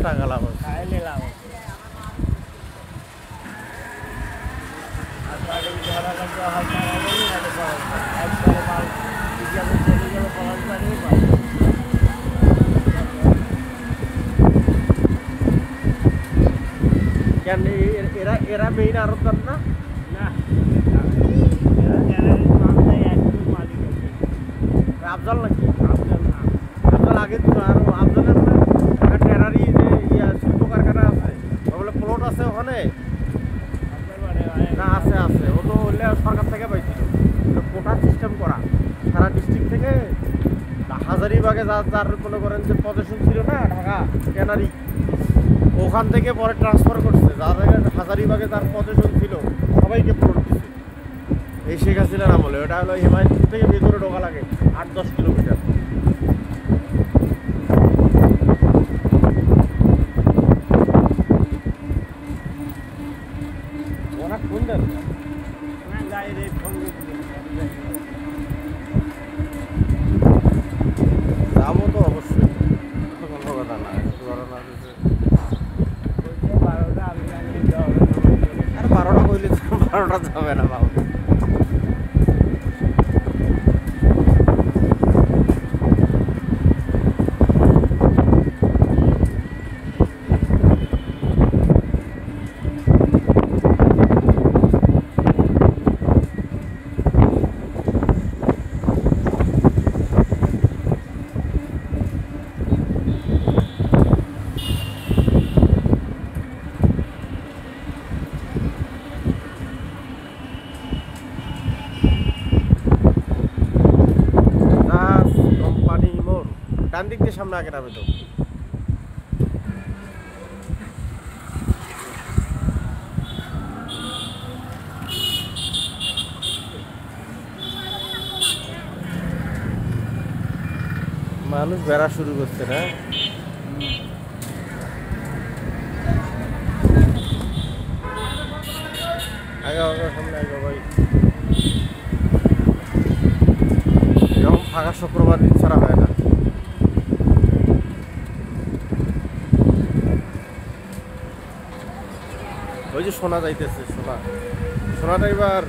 টাকা লাভ আছে। খাইলে লাভ আছে। আর তাকে ধরা লাগবে হয়তো আমাদেরই না দেখা হচ্ছে। একবারে মাল বিজ্ঞাপন চলে গেলে ফলন বাড়িয়ে পায়। কেন এরা মেইন আরবদার না? না এরা গ্যালারির মাল দেয় একটু মালিক আছে। আফজাল নাকি? আপনার নাম আফজাল আগে তো আর আফজালের না একটা ট্যানারি যে শিল্প কারখানা আছে ওগুলো প্লট আছে ওখানে আপনার বাড়ি না? আছে আছে, ও তো হলে সরকার থেকে পাইছিল কোটা সিস্টেম করা সারা ডিস্ট্রিক্ট থেকে। হাজারিবাগে যার মনে করেন যে পজিশন ছিল না ঢাকা ট্যানারি, ওখান থেকে পরে ট্রান্সফার করছে যাদের হাজারিবাগে যার পজিশন ছিল সবাইকে প্লট দিচ্ছে এই শেখ হাসিনার আমলে। ওটা হলো হিমায়তপুর থেকে ভেতরে ঢোকা লাগে 8-10 কিলোমিটার। ওরা কোন দেন না গায়ে রেট সঙ্গে যাবো তো অবশ্যই, কোনো কথা না। বারোটা আমি জানি যাবে আর 12টা কইলে 12টা যাবে না বাবু। ডান দিক দিয়ে সামনে আগে নামে তো মানুষ বেড়া শুরু করছে না? আগে সামনে আগে ভাই, এরকম ফাঁকা শুক্রবার দিন ছাড়া হয় না। ওই যে সোনা যাইতেছে, সোনাটা এবার